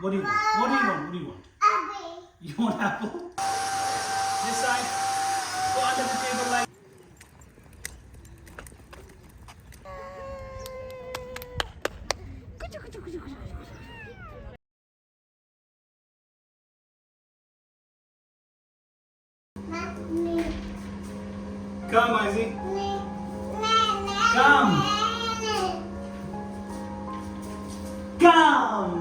What do you want? What do you want? What do you want? Apple. You want apple? This side. Go under the table like. Mommy. Come, Izzy. Come. Come.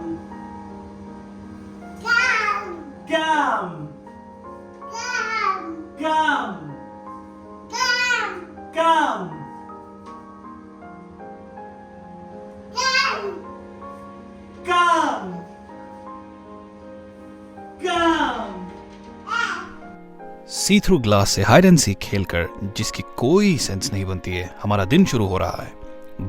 Come. Come. Come. Come. Come. Come. C through glass से hide and seek खेलकर जिसकी कोई sense नहीं बनती है, हमारा दिन शुरू हो रहा है।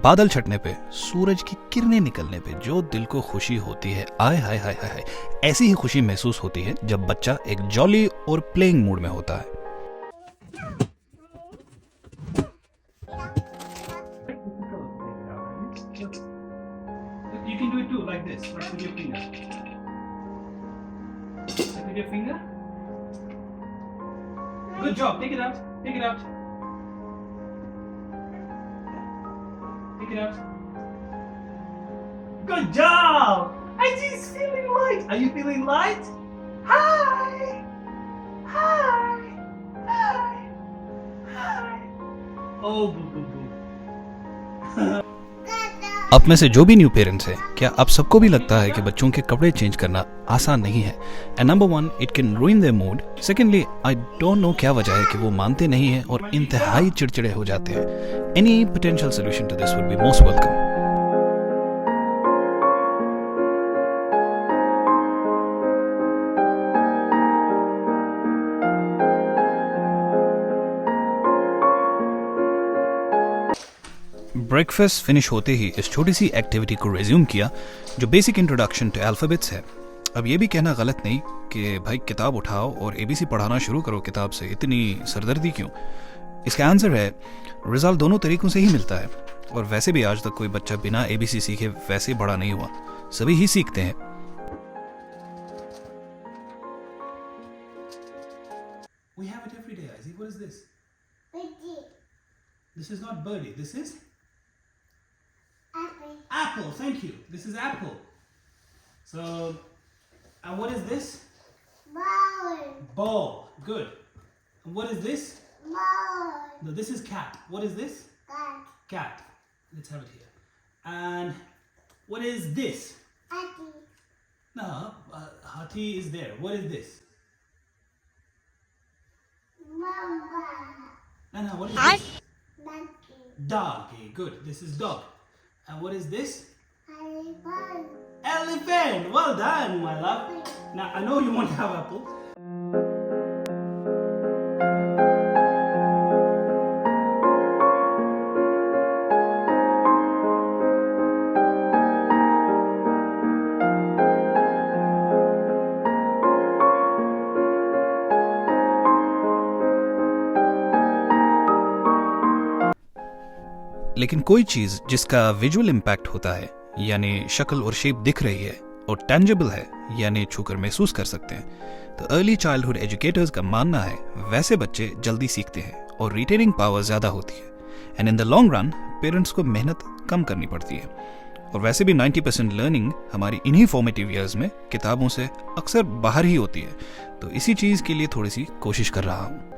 बादल छटने पे, सूरज की किरणें निकलने पे जो दिल को खुशी होती है, आय हाय हाय हाय हाय, ऐसी ही खुशी महसूस होती है जब बच्चा एक जॉली और प्लेइंग मूड में होता है। You can do it too, like this, like with your finger. Like with your finger. Good job. Take it out. Take it out. Take it out. Good job. Izzy's feeling light. Are you feeling light? Hi. Hi. Hi. Hi. Oh, boo boo boo. आप में से जो भी new parents हैं, क्या आप सबको भी लगता है कि बच्चों के कपड़े चेंज करना आसान नहीं है? And number 1, it can ruin their mood. Secondly, I don't know क्या वजह है कि वो मानते नहीं हैं और इंतहाई चिड़चिड़े हो जाते हैं। Any potential solution to this would be most welcome. Breakfast finish होते ही इस छोटी सी एक्टिविटी को रिज्यूम किया जो बेसिक इंट्रोडक्शन टू अल्फाबेट्स है। अब ये भी कहना गलत नहीं कि भाई किताब उठाओ और एबीसी पढ़ाना शुरू करो किताब से, इतनी सरदर्दी क्यों? इसका आंसर है रिजल्ट दोनों तरीकों से ही मिलता है। और वैसे भी आज तक कोई बच्चा बिना एबीसी सीखे वैसे बड़ा नहीं हुआ, सभी ही सीखते हैं। We have it every day, Izzy. What is this? Birdie. This is not birdie. This is Apple. apple. Thank you. This is apple. So, and what is this? Ball. Ball. Good. And what is this? Ball. No, this is cat. What is this? Cat. Cat. Let's have it here. And what is this? Apple. No, Hathi is there. What is this? Mama. No, what is this? Monkey. Dog. Okay, good. This is dog. And what is this? Elephant. Elephant. Well done, my love. Now, I know you want to have apple. लेकिन कोई चीज जिसका visual impact होता है, यानी शक्ल और shape दिख रही है और टेंजिबल है, यानी छूकर महसूस कर सकते हैं, तो अर्ली चाइल्डहुड एजुकेटर्स का मानना है वैसे बच्चे जल्दी सीखते हैं और रिटेनिंग पावर ज्यादा होती है। And in the long run parents को मेहनत कम करनी पड़ती है। और वैसे भी 90% लर्निंग हमारी इन्हीं फॉर्मेटिव ईयर्स में किताबों से अक्सर बाहर ही होती है। तो इसी चीज के लिए थोड़ी सी कोशिश कर रहा हूँ।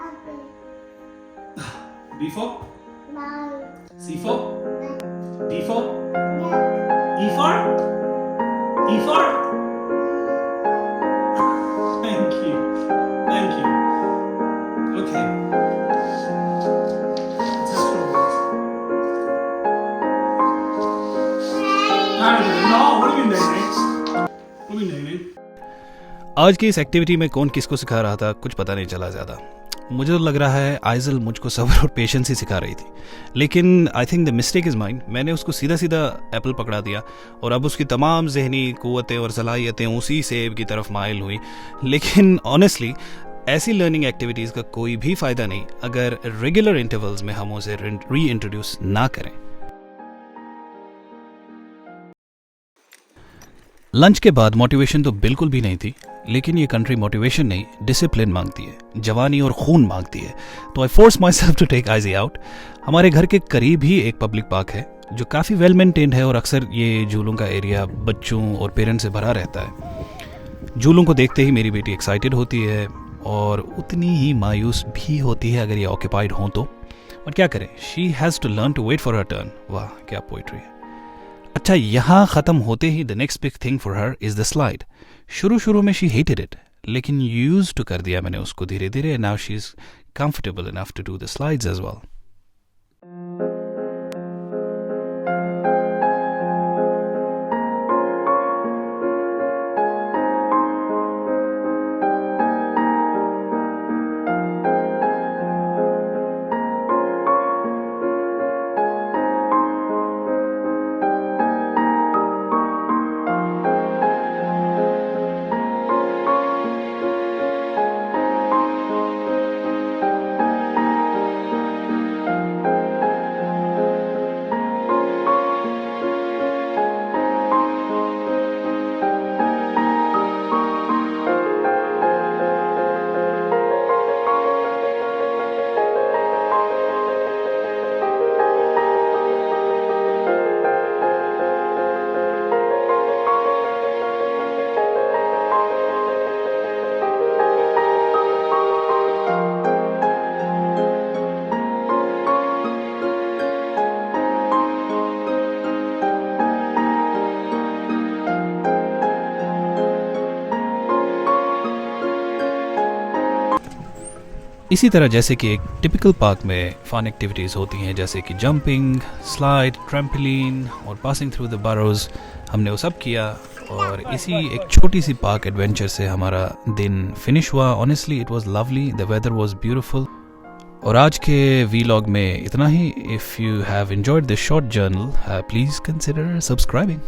Apple. B for? Ball. C for? D for? Duck. E for? E for? Thank you. Thank you. Okay. Let's have strawberries. No, what do you mean, Nene? What do you mean, Nene? आज की इस activity में कौन किसको सिखा रहा था कुछ पता नहीं चला ज्यादा। मुझे तो लग रहा है आइजल मुझको सब्र और पेशेंस ही सिखा रही थी, लेकिन I think the mistake is mine. मैंने उसको सीधा सीधा एप्पल पकड़ा दिया और अब उसकी तमाम जहनी क़ुव्वतें और सलाहियतें उसी सेब की तरफ माइल हुई। लेकिन ऑनेस्टली ऐसी लर्निंग एक्टिविटीज़ का कोई भी फ़ायदा नहीं अगर रेगुलर इंटरवल्स में हम उसे री इंट्रोड्यूस ना करें। लंच के बाद मोटिवेशन तो बिल्कुल भी नहीं थी, लेकिन ये कंट्री मोटिवेशन नहीं डिसिप्लिन मांगती है, जवानी और खून मांगती है। तो I force myself to take IG out. हमारे घर के करीब ही एक पब्लिक पार्क है जो काफ़ी वेल मेंटेन्ड है और अक्सर ये झूलों का एरिया बच्चों और पेरेंट्स से भरा रहता है। झूलों को देखते ही मेरी बेटी एक्साइटेड होती है और उतनी ही मायूस भी होती है अगर ये ऑक्यूपाइड हों तो। और क्या करें, she has to learn to wait for her turn. वाह क्या पोइट्री है। अच्छा, यहाँ ख़त्म होते ही the next big thing for her is the slide. शुरू में शी हेटेड इट, लेकिन यूज टू कर दिया मैंने उसको धीरे धीरे। Now she is comfortable enough to do the slides as well. इसी तरह जैसे कि एक टिपिकल पार्क में फन एक्टिविटीज़ होती हैं, जैसे कि जंपिंग, स्लाइड, ट्रैम्पोलिन और पासिंग थ्रू द बरोज, हमने वो सब किया और इसी एक छोटी सी पार्क एडवेंचर से हमारा दिन फिनिश हुआ। Honestly it was lovely, the weather was beautiful. और आज के वीलॉग में इतना ही। If you have enjoyed this short journal, please consider subscribing.